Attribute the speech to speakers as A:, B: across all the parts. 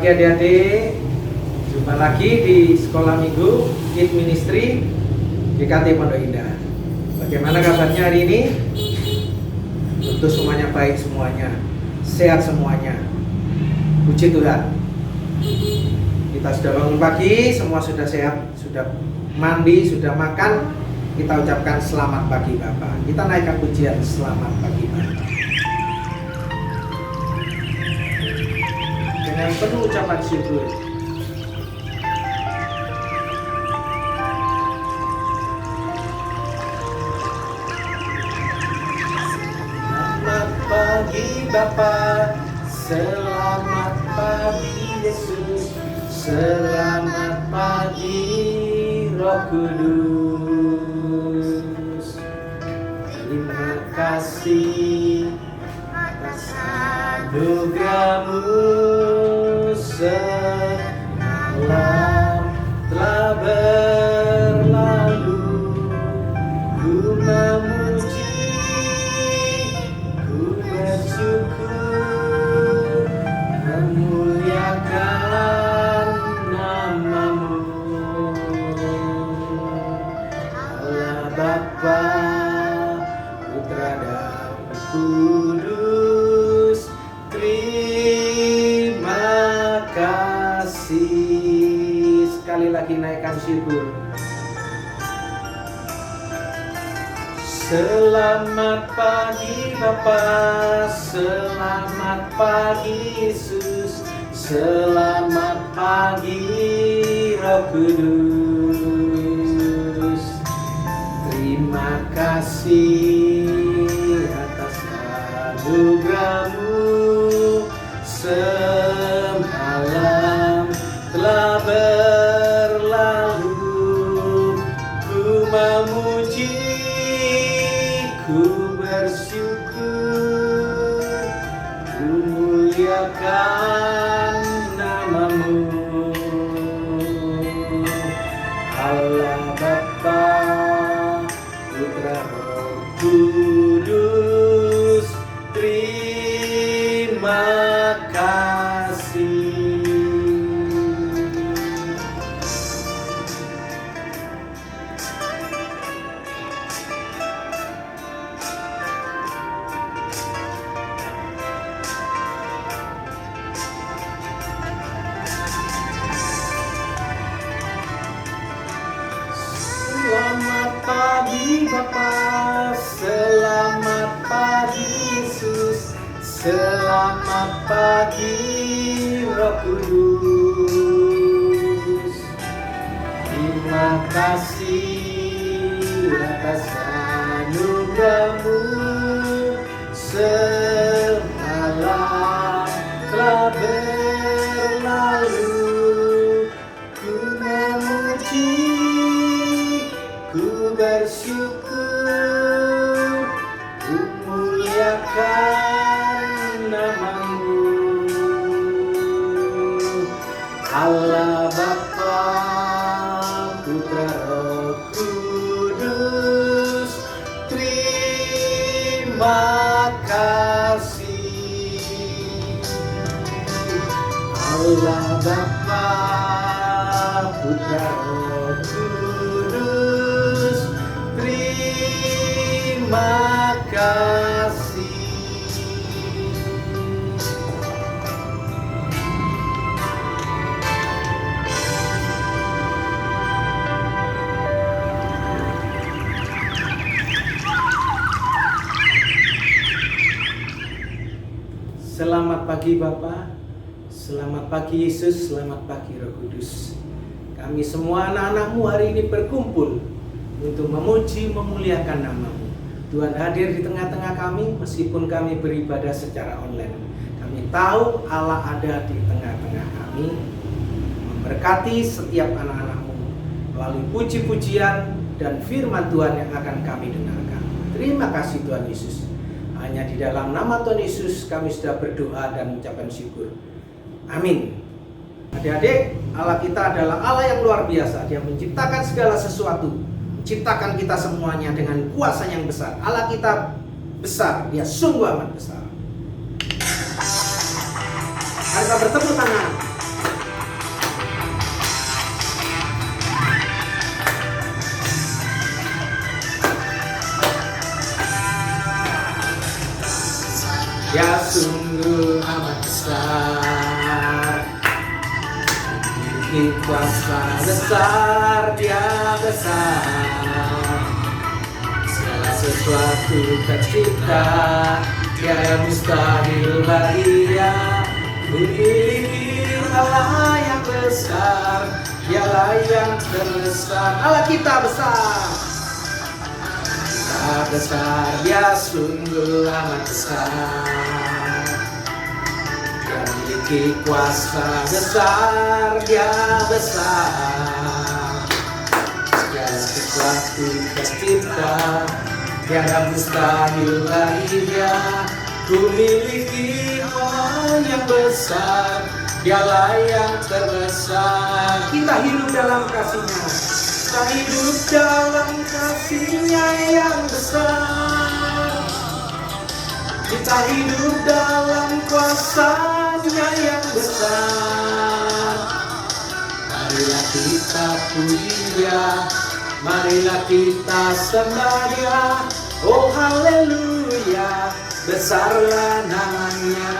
A: pagi adik-adik. Jumpa lagi di Sekolah Minggu Kid Ministry GKT Pondok Indah. Bagaimana kabarnya hari ini? Tentu semuanya baik semuanya, sehat semuanya. Puji Tuhan. Kita sudah bangun pagi, semua sudah sehat, sudah mandi, sudah makan. Kita ucapkan selamat pagi Bapak. Kita naikkan pujian selamat pagi Bapak. Dengan penuh ucapan syukur. Selamat pagi Bapa, selamat pagi Yesus, selamat pagi Roh Kudus. Terima kasih atas anugerah-Mu. Semalam telah berlalu, ku memuji, ku bersyukur, memuliakan nama-Mu. Allah Bapa, Putra dan Kudus, terima kasih. Sekali lagi naikkan syukur. Selamat pagi Bapa, selamat pagi Yesus, selamat pagi Roh Kudus. Terima kasih atas anugerah-Mu. Semalam telah berlalu, ku memuji, ku bersyukur, ku muliakan nama-Mu. Allah Bapa, Putra Roh Kudus, terima kasih. Selamat pagi Bapa, selamat pagi Yesus, selamat pagi Roh Kudus. Terima kasih atas anugerah-Mu. Semalam telah berlalu, ku memuji, ku bersyukur, ku muliakan nama-Mu. Allah Bapa, Putra Roh Kudus, terima kasih. Allah Bapa, Putra Roh Kudus, terima kasih. Selamat pagi Bapa, selamat pagi Yesus, selamat pagi Roh Kudus. Kami semua anak-anak-Mu hari ini berkumpul untuk memuji, memuliakan nama-Mu. Tuhan hadir di tengah-tengah kami meskipun kami beribadah secara online. Kami tahu Allah ada di tengah-tengah kami, memberkati setiap anak-anak-Mu melalui puji-pujian dan firman Tuhan yang akan kami dengarkan. Terima kasih Tuhan Yesus. Hanya di dalam nama Tuhan Yesus kami sudah berdoa dan mengucapkan syukur. Amin. Adik-adik, Allah kita adalah Allah yang luar biasa. Dia menciptakan segala sesuatu, menciptakan kita semuanya dengan kuasa yang besar. Allah kita besar, Dia sungguh amat besar. Mari kita bertepuk tangan kuasa besar, Dia besar. Segala sesuatu tercipta, tiada mustahil bagi Dia. Memiliki Allah yang besar, Dialah yang terbesar. Allah kita besar. Kita besar, Dia sungguh amat besar. Dia memiliki kuasa besar, Dia besar. Segala sesuatu tercipta, tiada mustahil bagi Dia. Ku miliki Allah yang besar, Dialah yang terbesar. Kita hidup dalam kasih-Nya, kita hidup dalam kasih-Nya yang besar. Kita hidup dalam kuasa-Nya yang besar. Marilah kita puji Dia, marilah kita sembah Dia. Oh haleluya, besarlah namanya.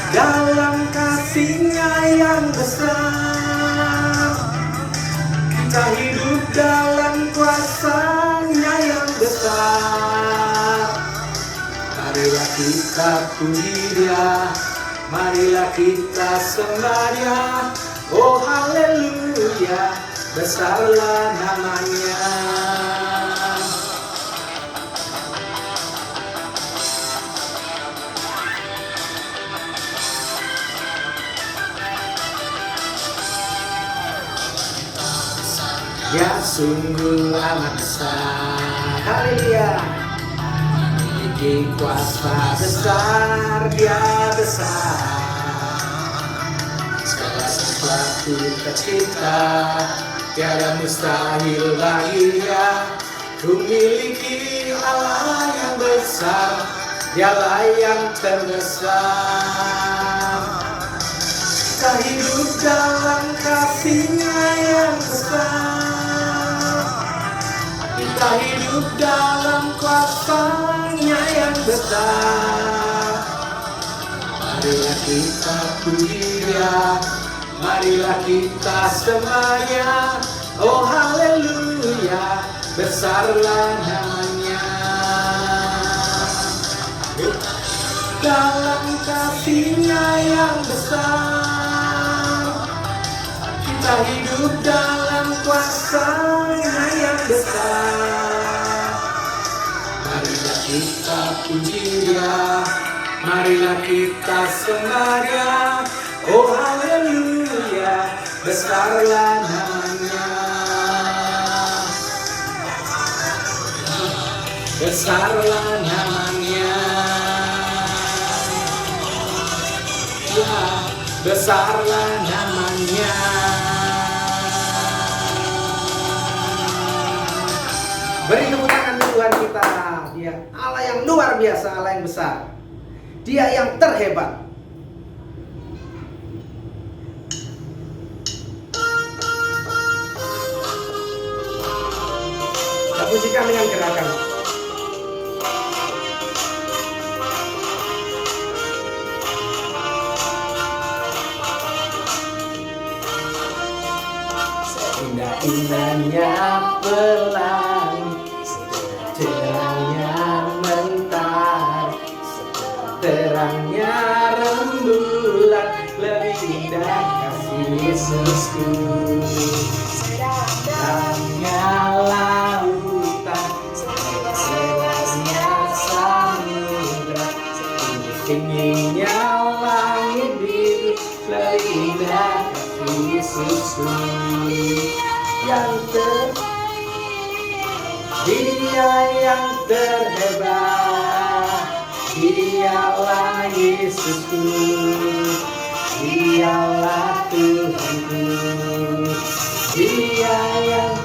A: Dalam kasih-Nya yang besar, kita hidup dalam kuasa-Nya yang besar. Marilah kita puji Dia, marilah kita sembah Dia. Oh haleluya, besarlah namanya. Dia sungguh amat besar, haleluya. Memiliki kuasa besar, Dia besar. Segala sesuatu tercipta, tiada mustahil bagi Dia. Ku miliki Allah yang besar, Dialah yang terbesar. Kita hidup dalam kasih-Nya yang besar. Kita hidup dalam kuasa-Nya yang besar. Marilah kita puji Dia, marilah kita sembah Dia. Oh haleluya, besarlah namanya. Dalam kasih-Nya yang besar, kita hidup dalam kuasa-Nya yang besar. Marilah kita puji Dia, marilah kita sembah Dia. Oh haleluya, besarlah namanya. Besarlah namanya. Ya, besarlah namanya. Beri tepuk tangan Tuhan kita. Dia Allah yang luar biasa, Allah yang besar. Dia yang terhebat. Kita pujikan dengan gerakan. Indah-indahnya pelangi, cerahnya mentari, terangnya rembulan, lebih indah kasih Yesusku. Dalamnya lautan, selesnya samudra, tingginya langit biru, lebih indah kasih Yesusku. Dia yang terhebat, Dialah Yesusku, Dialah Tuhanku. Dia yang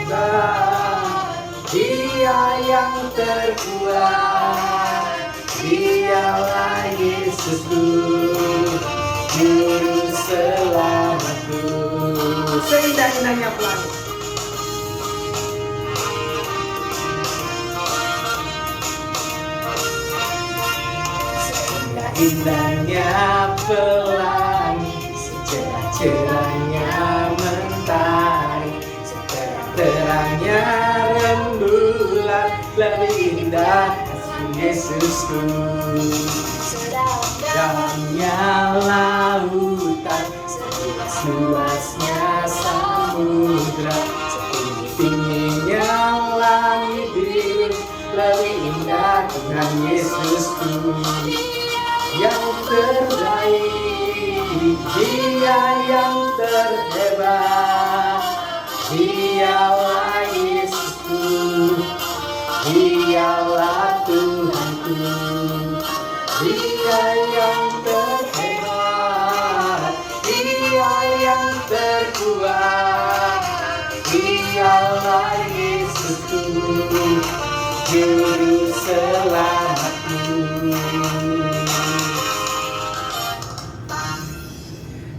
A: terhebat, Dia yang terkuat, Dialah Yesusku, Juru Selamatku. Seindah-indahnya pelangi, indahnya pelangi, cerahnya mentari, seterang-terangnya rembulan, lebih indah kasih Yesusku. Dalamnya lautan, luasnya samudra, tingginya langit biru, lebih indah Tuhan Yesusku. Yang terbaik, Dia yang terhebat, Dialah Yesusku, Dialah Tuhanku. Dia yang terhebat, Dia yang terkuat, Dialah Yesusku, Juru Selamatku.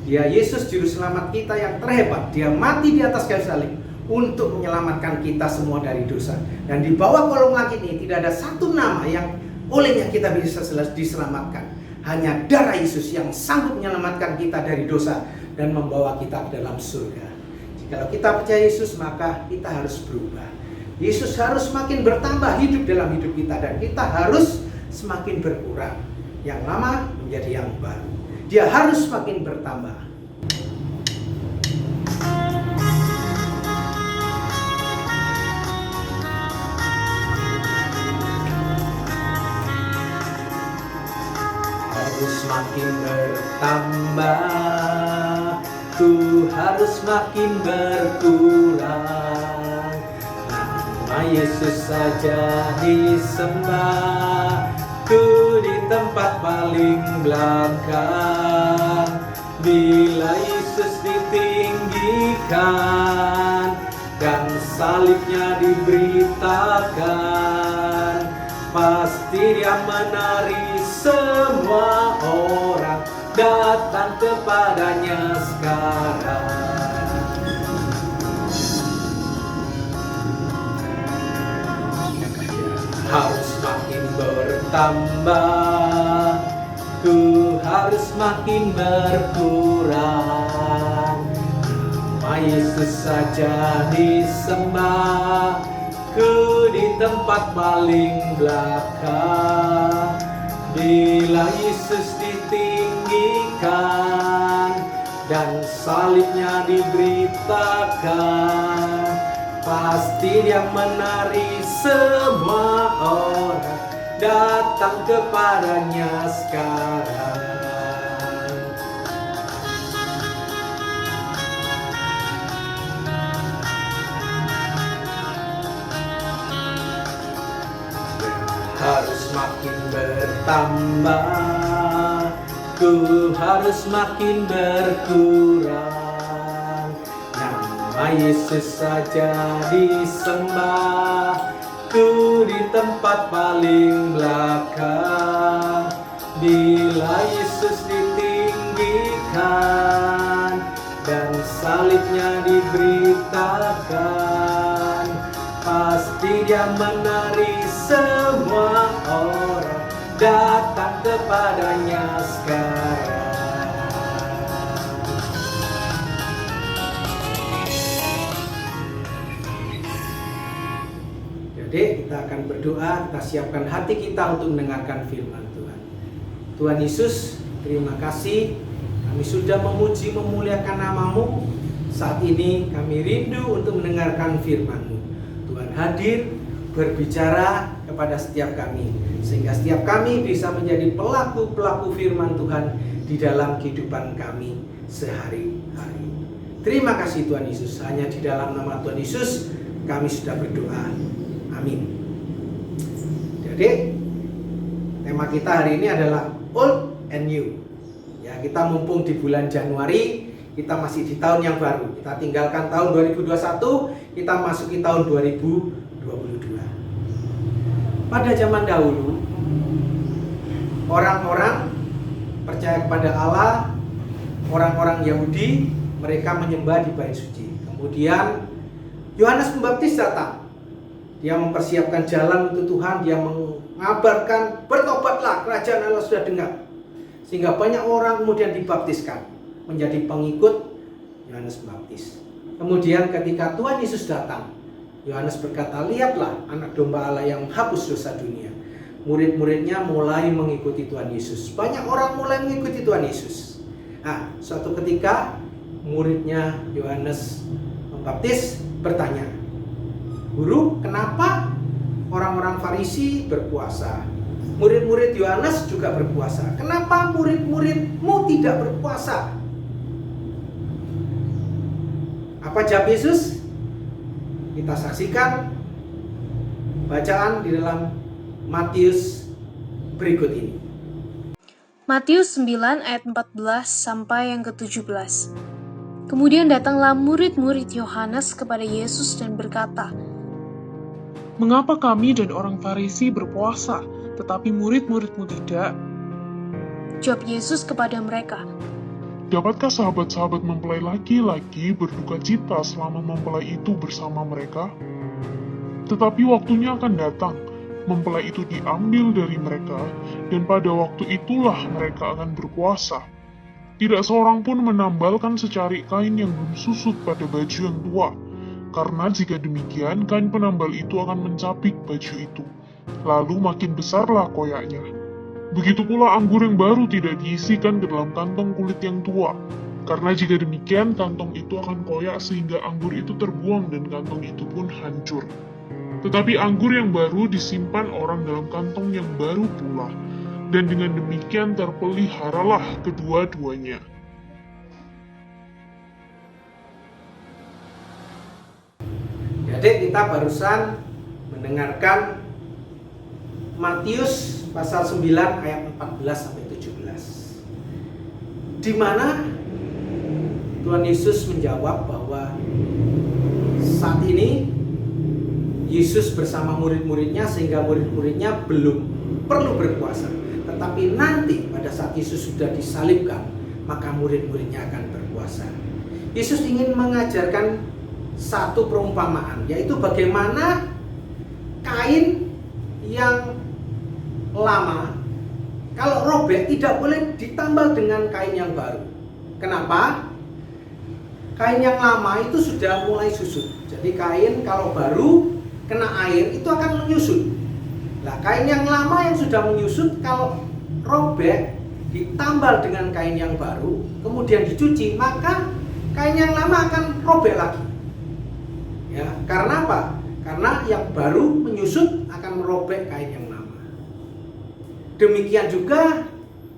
A: Dia Yesus Juru Selamat kita yang terhebat. Dia mati di atas kayu salib untuk menyelamatkan kita semua dari dosa. Dan di bawah kolong langit ini tidak ada satu nama yang olehnya kita bisa diselamatkan. Hanya darah Yesus yang sanggup menyelamatkan kita dari dosa dan membawa kita ke dalam surga. Jika kita percaya Yesus, maka kita harus berubah. Yesus harus semakin bertambah hidup dalam hidup kita, dan kita harus semakin berkurang. Yang lama menjadi yang baru. Dia harus semakin bertambah. Harus makin bertambah, ku harus makin berkurang. Nama Yesus saja disembah, ku di tempat paling belakang. Bila Yesus ditinggikan dan salibnya diberitakan, pasti Dia menari semua orang datang kepadanya sekarang. Harus makin bertambah, ku harus makin berkurang. Nama Yesus saja disembah, ku di tempat paling belakang. Bila Yesus ditinggikan dan salibnya diberitakan, pasti Dia menari semua orang datang kepadanya sekarang. Harus makin bertambah, ku harus makin berkurang. Nama Yesus saja disembah, ku di tempat paling belakang. Bila Yesus ditinggikan dan salibnya diberitakan, pasti Dia menari semua orang datang kepadanya sekarang. Jadi kita akan berdoa, kita siapkan hati kita untuk mendengarkan firman Tuhan. Tuhan Yesus, terima kasih kami sudah memuji memuliakan nama-Mu. Saat ini kami rindu untuk mendengarkan firman-Mu. Tuhan hadir, berbicara kepada setiap kami, sehingga setiap kami bisa menjadi pelaku-pelaku firman Tuhan di dalam kehidupan kami sehari-hari. Terima kasih Tuhan Yesus. Hanya di dalam nama Tuhan Yesus kami sudah berdoa. Amin. Jadi tema kita hari ini adalah Old and New. Ya, kita mumpung di bulan Januari, kita masih di tahun yang baru. Kita tinggalkan tahun 2021, kita masuki tahun 2022. Pada zaman dahulu, orang-orang percaya kepada Allah, orang-orang Yahudi, mereka menyembah di bait suci. Kemudian Yohanes Pembaptis datang. Dia mempersiapkan jalan untuk Tuhan, dia mengabarkan, bertobatlah, kerajaan Allah sudah dekat. Sehingga banyak orang kemudian dibaptiskan. menjadi pengikut Yohanes Pembaptis. Kemudian ketika Tuhan Yesus datang, Yohanes berkata, lihatlah anak domba Allah yang menghapus dosa dunia. Murid-muridnya mulai mengikuti Tuhan Yesus. Banyak orang mulai mengikuti Tuhan Yesus. Nah, suatu ketika muridnya Yohanes Pembaptis bertanya, Guru, kenapa orang-orang Farisi berpuasa? Murid-murid Yohanes juga berpuasa. Kenapa murid-muridmu tidak berpuasa? Apa jawab Yesus? Kita saksikan bacaan di dalam Matius berikut ini.
B: Matius 9 ayat 14 sampai yang ke-17. Kemudian datanglah murid-murid Yohanes kepada Yesus dan berkata,
C: Mengapa kami dan orang Farisi berpuasa, tetapi murid-muridmu tidak?
B: Jawab Yesus kepada mereka,
D: Dapatkah sahabat-sahabat mempelai laki-laki berduka cita selama mempelai itu bersama mereka? Tetapi waktunya akan datang, mempelai itu diambil dari mereka, dan pada waktu itulah mereka akan berpuasa. Tidak seorang pun menambalkan secari kain yang belum susut pada baju yang tua, karena jika demikian kain penambal itu akan mencapik baju itu, lalu makin besarlah koyaknya. Begitu pula anggur yang baru tidak diisikan ke dalam kantong kulit yang tua, karena jika demikian kantong itu akan koyak sehingga anggur itu terbuang dan kantong itu pun hancur. Tetapi anggur yang baru disimpan orang dalam kantong yang baru pula, dan dengan demikian terpeliharalah kedua-duanya.
A: Jadi kita barusan mendengarkan Matius pasal 9 ayat 14 sampai 17. Di mana Tuhan Yesus menjawab bahwa saat ini Yesus bersama murid-muridnya sehingga murid-muridnya belum perlu berpuasa. Tetapi nanti pada saat Yesus sudah disalibkan, maka murid-muridnya akan berpuasa. Yesus ingin mengajarkan satu perumpamaan, yaitu bagaimana kain yang lama kalau robek tidak boleh ditambal dengan kain yang baru. Kenapa? Kain yang lama itu sudah mulai susut. Jadi kain kalau baru kena air itu akan menyusut. Nah, kain yang lama yang sudah menyusut kalau robek ditambal dengan kain yang baru kemudian dicuci, maka kain yang lama akan robek lagi. Ya, karena apa? Karena yang baru menyusut akan merobek kain yang lama. Demikian juga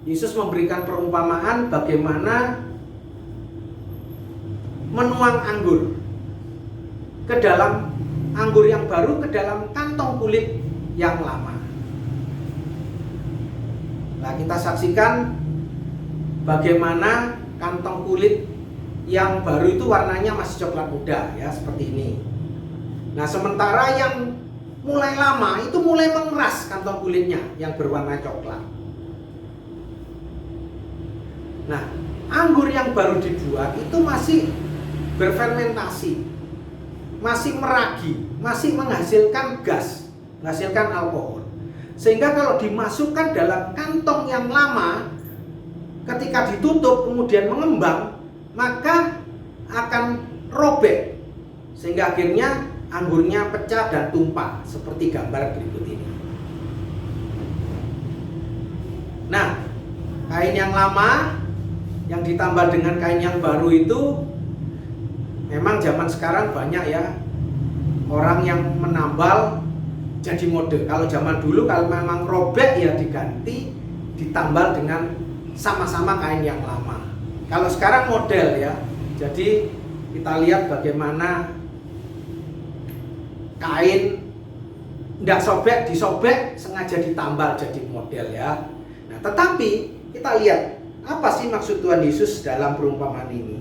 A: Yesus memberikan perumpamaan bagaimana menuang anggur ke dalam anggur yang baru ke dalam kantong kulit yang lama. Nah, kita saksikan bagaimana kantong kulit yang baru itu warnanya masih coklat muda, ya, seperti ini. Nah, sementara yang mulai lama itu mulai mengeras kantong kulitnya yang berwarna coklat. Nah, anggur yang baru dibuat itu masih berfermentasi, masih meragi, masih menghasilkan gas, menghasilkan alkohol. Sehingga kalau dimasukkan dalam kantong yang lama, ketika ditutup kemudian mengembang, maka akan robek. Sehingga akhirnya anggurnya pecah dan tumpah seperti gambar berikut ini. Nah, kain yang lama yang ditambah dengan kain yang baru itu memang zaman sekarang banyak ya orang yang menambal jadi mode. Kalau zaman dulu kalau memang robek ya diganti, ditambal dengan sama-sama kain yang lama. Kalau sekarang model ya. Jadi kita lihat bagaimana kain tidak sobek, disobek sengaja ditambal jadi model ya. Nah, tetapi kita lihat apa sih maksud Tuhan Yesus dalam perumpamaan ini?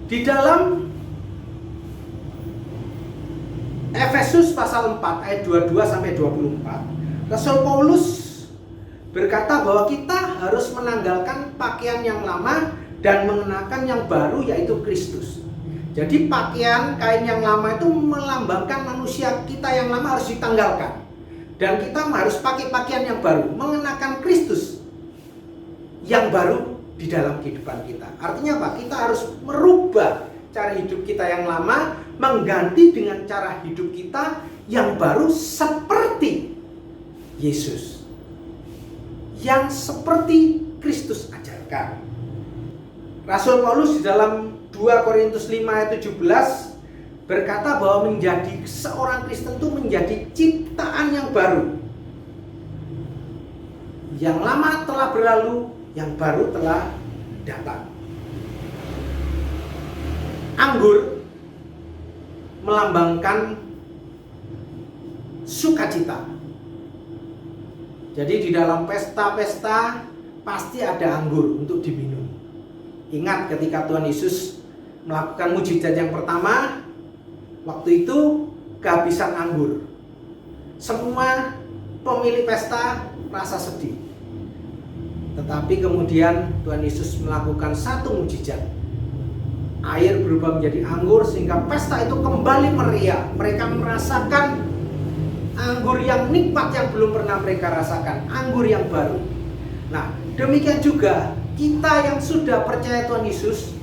A: Di dalam Efesus pasal 4 ayat 22 sampai 24, Rasul Paulus berkata bahwa kita harus menanggalkan pakaian yang lama dan mengenakan yang baru, yaitu Kristus. Jadi pakaian kain yang lama itu melambangkan manusia kita yang lama harus ditanggalkan, dan kita harus pakai pakaian yang baru, mengenakan Kristus yang baru di dalam kehidupan kita. Artinya apa? Kita harus merubah cara hidup kita yang lama, mengganti dengan cara hidup kita yang baru seperti Yesus, yang seperti Kristus ajarkan. Rasul Paulus di dalam 2 Korintus 5 ayat 17 berkata bahwa menjadi seorang Kristen itu menjadi ciptaan yang baru. Yang lama telah berlalu, yang baru telah datang. Anggur melambangkan sukacita. Jadi di dalam pesta-pesta pasti ada anggur untuk diminum. Ingat ketika Tuhan Yesus melakukan mujizat yang pertama, waktu itu kehabisan anggur. Semua pemilik pesta rasa sedih. Tetapi kemudian Tuhan Yesus melakukan satu mujizat. Air berubah menjadi anggur sehingga pesta itu kembali meriah. Mereka merasakan anggur yang nikmat yang belum pernah mereka rasakan, anggur yang baru. Nah, demikian juga kita yang sudah percaya Tuhan Yesus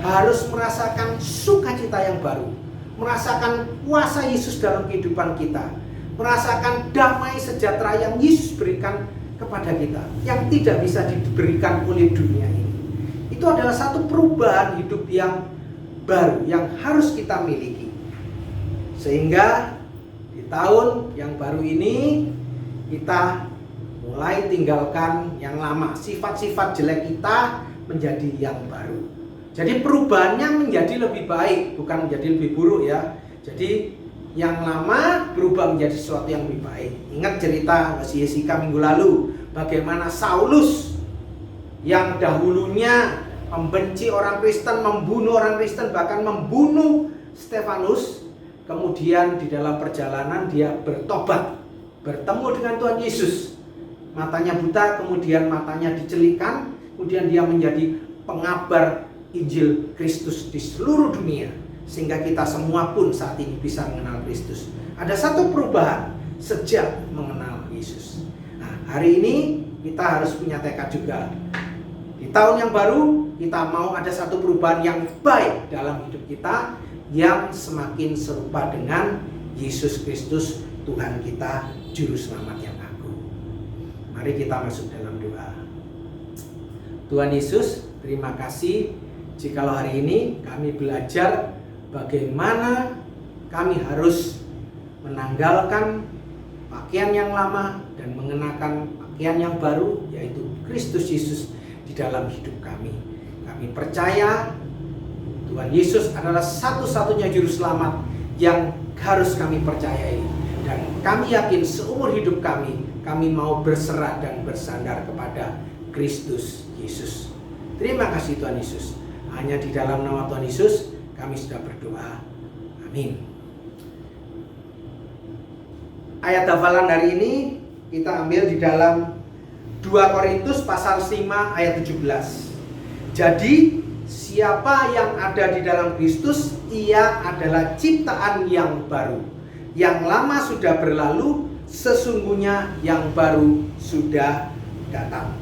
A: harus merasakan sukacita yang baru, merasakan kuasa Yesus dalam kehidupan kita, merasakan damai sejahtera yang Yesus berikan kepada kita, yang tidak bisa diberikan oleh dunia ini. Itu adalah satu perubahan hidup yang baru yang harus kita miliki. Sehingga di tahun yang baru ini kita mulai tinggalkan yang lama, sifat-sifat jelek kita menjadi yang baru. Jadi perubahannya menjadi lebih baik, bukan menjadi lebih buruk ya. Jadi yang lama berubah menjadi sesuatu yang lebih baik. Ingat cerita si Jessica minggu lalu, bagaimana Saulus yang dahulunya membenci orang Kristen, membunuh orang Kristen, bahkan membunuh Stefanus. Kemudian di dalam perjalanan dia bertobat, bertemu dengan Tuhan Yesus. Matanya buta, kemudian matanya dicelikan, kemudian dia menjadi pengabar Injil Kristus di seluruh dunia. Sehingga kita semua pun saat ini bisa mengenal Kristus. Ada satu perubahan sejak mengenal Yesus. Nah, hari ini kita harus punya tekad juga. Di tahun yang baru, kita mau ada satu perubahan yang baik dalam hidup kita, yang semakin serupa dengan Yesus Kristus, Tuhan kita, Juru Selamat yang agung. Mari kita masuk dalam doa. Tuhan Yesus, terima kasih jikalau hari ini kami belajar bagaimana kami harus menanggalkan pakaian yang lama dan mengenakan pakaian yang baru, yaitu Kristus Yesus di dalam hidup kami. Kami percaya Tuhan Yesus adalah satu-satunya juru selamat yang harus kami percayai. Dan kami yakin seumur hidup kami mau berserah dan bersandar kepada Kristus Yesus. Terima kasih Tuhan Yesus. Hanya di dalam nama Tuhan Yesus kami sudah berdoa. Amin. Ayat hafalan hari ini kita ambil di dalam 2 Korintus pasal 5 ayat 17. Jadi siapa yang ada di dalam Kristus, ia adalah ciptaan yang baru. Yang lama sudah berlalu, sesungguhnya yang baru sudah datang.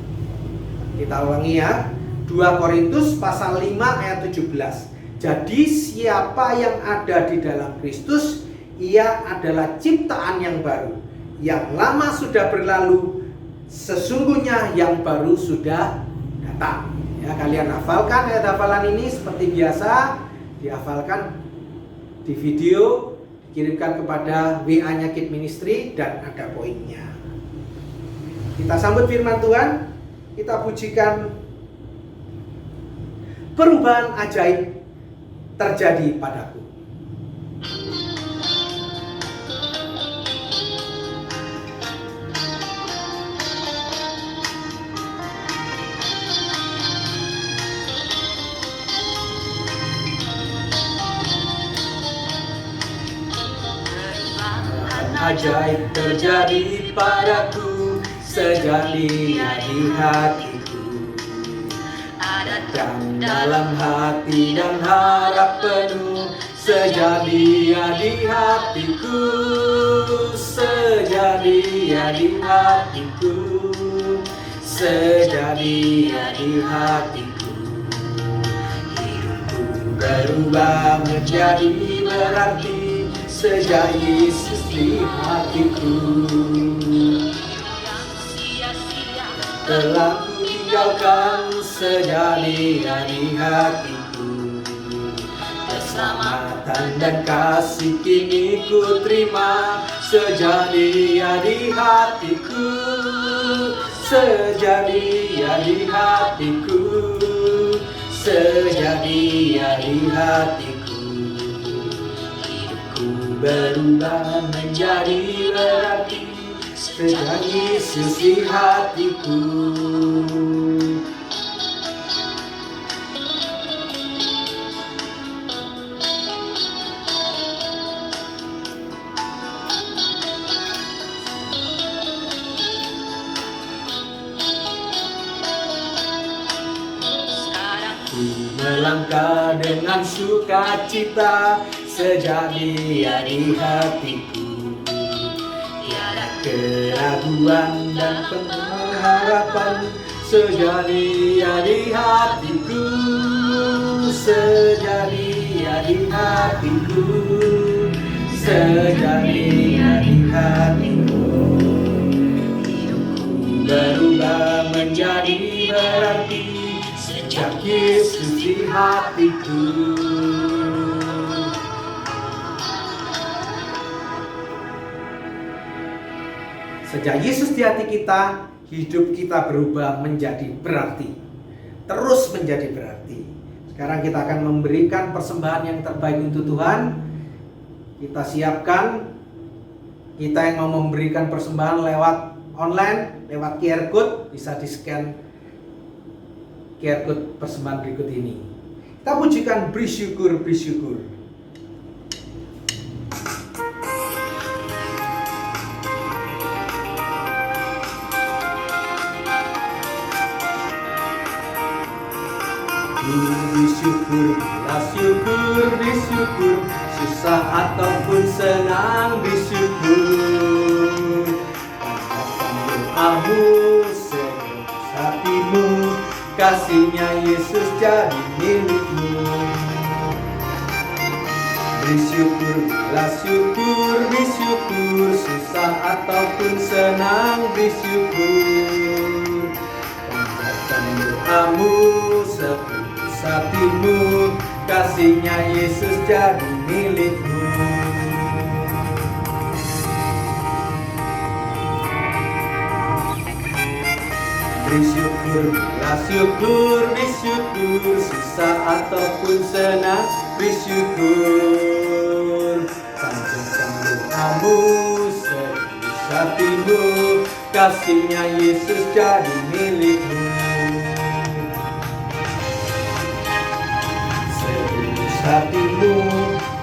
A: Kita ulangi ya. 2 Korintus pasal 5 ayat 17. Jadi siapa yang ada di dalam Kristus, ia adalah ciptaan yang baru. Yang lama sudah berlalu, sesungguhnya yang baru sudah datang. Ya, kalian hafalkan ayat hafalan ini seperti biasa, dihafalkan di video, dikirimkan kepada WA-nya Kid Ministry dan ada poinnya. Kita sambut firman Tuhan, kita pujikan. Perubahan ajaib terjadi padaku. Ajaib terjadi padaku sejak dia di hatiku. Dan dalam hati dan harap penuh sejak dia di hatiku. Sejak dia di hatiku. sejadi di hatiku. Hidupku berubah menjadi berarti sejak Yesus di hatiku. Telah ku tinggalkan sejadi di hatiku. Keselamatan dan kasih kini ku terima sejadi di hatiku. Sejadi di hatiku. Sejadi di hatiku. Hidupku berubah menjadi berarti sejak Yesus di hatiku. Ku melangkah dengan sukacita sejak Dia di hatiku. Tiada keraguan dan pengharapan sejak Dia di hatiku. Sejak Dia di hatiku. Sejak Dia di hatiku. Hidupku berubah menjadi berarti sejak Yesus di hatiku. Sejak Yesus di hati kita, hidup kita berubah menjadi berarti. Terus menjadi berarti. Sekarang kita akan memberikan persembahan yang terbaik untuk Tuhan. Kita siapkan. Kita yang mau memberikan persembahan lewat online, lewat QR Code, bisa di-scan QR Code persembahan berikut ini. Kita pujikan bersyukur, bersyukur. Bersyukur, bersyukur, bersyukur, susah ataupun senang bersyukur. Panjatkan doamu, segenap hatimu, kasihnya Yesus jadi milikmu. Bersyukur, bersyukur, bersyukur, susah ataupun senang bersyukur. Panjatkan doamu, segenap hatimu, kasihnya Yesus jadi milikmu. Bersyukur, bersyukur, bersyukur, susah ataupun senang bersyukur. Panjatkan doamu, segenap hatimu, kasihnya Yesus jadi milikmu. Hatimu,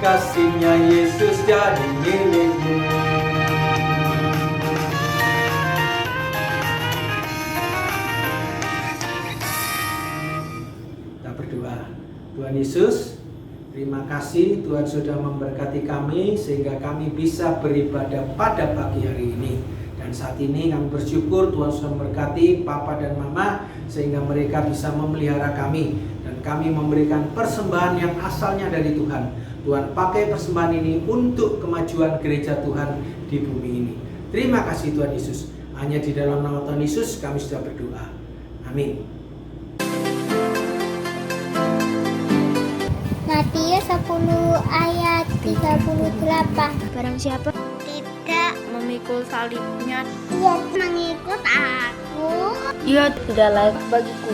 A: kasihnya Yesus jadi milikmu. Kita berdoa. Tuhan Yesus, terima kasih Tuhan sudah memberkati kami sehingga kami bisa beribadah pada pagi hari ini. Dan saat ini kami bersyukur Tuhan sudah memberkati Papa dan Mama sehingga mereka bisa memelihara kami. Kami memberikan persembahan yang asalnya dari Tuhan. Tuhan pakai persembahan ini untuk kemajuan gereja Tuhan di bumi ini. Terima kasih Tuhan Yesus. Hanya di dalam nama Tuhan Yesus kami sudah berdoa. Amin.
E: Matius 10 ayat 38.
F: Barang siapa tidak memikul salibnya,
E: Ia mengikut aku.
F: ia tidak layak bagiku.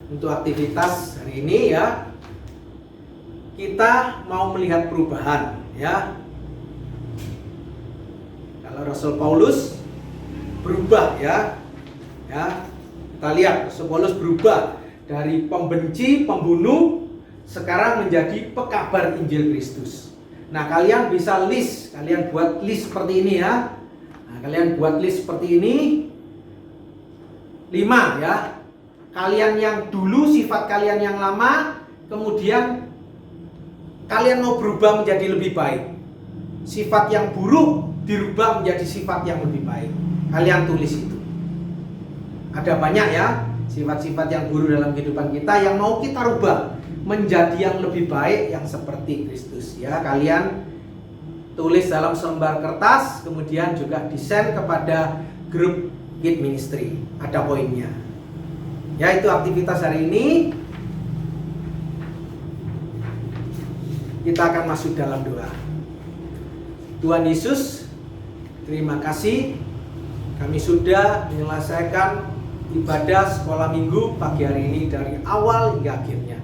A: Untuk aktivitas hari ini ya, kita mau melihat perubahan ya. Kalau Rasul Paulus berubah ya, kita lihat Rasul Paulus berubah dari pembenci, pembunuh, sekarang menjadi pekabar Injil Kristus. Nah, kalian bisa list, kalian buat list seperti ini ya. Nah, kalian buat list seperti ini. 5 ya. Kalian yang dulu sifat kalian yang lama, kemudian kalian mau berubah menjadi lebih baik. Sifat yang buruk dirubah menjadi sifat yang lebih baik. Kalian tulis itu. Ada banyak ya sifat-sifat yang buruk dalam kehidupan kita yang mau kita rubah menjadi yang lebih baik, yang seperti Kristus ya. Kalian tulis dalam selembar kertas, kemudian juga desain kepada grup Kid Ministry. Ada poinnya. Ya, itu aktivitas hari ini. Kita akan masuk dalam doa. Tuhan Yesus, terima kasih. Kami sudah menyelesaikan ibadah sekolah minggu pagi hari ini dari awal hingga akhirnya.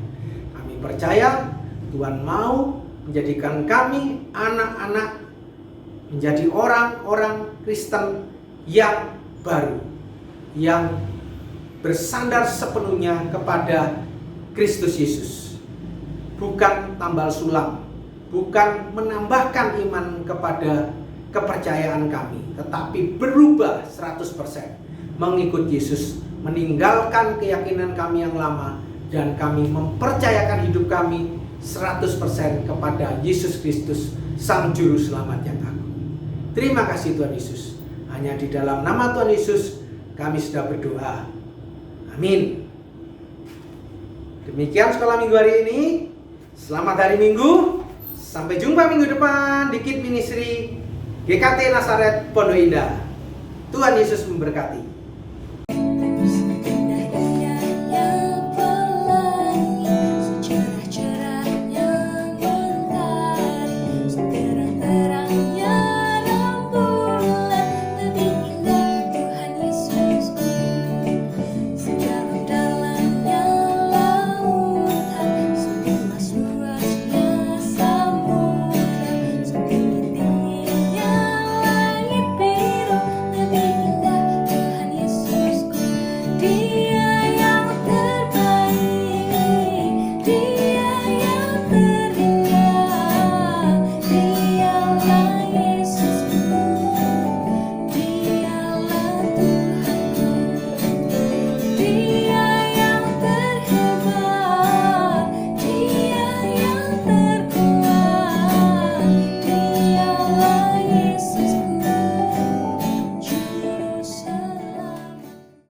A: Kami percaya Tuhan mau menjadikan kami anak-anak menjadi orang-orang Kristen yang baru, yang bersandar sepenuhnya kepada Kristus Yesus. Bukan tambal sulam, bukan menambahkan iman kepada kepercayaan kami, tetapi berubah 100%, mengikut Yesus, meninggalkan keyakinan kami yang lama, dan kami mempercayakan hidup kami 100% kepada Yesus Kristus, Sang Juru Selamat yang agung. Terima kasih Tuhan Yesus. Hanya di dalam nama Tuhan Yesus kami sudah berdoa. Amin. Demikian sekolah minggu hari ini. Selamat hari Minggu. Sampai jumpa minggu depan di Kid Ministry GKT Nazaret Pondok Indah. Tuhan Yesus memberkati.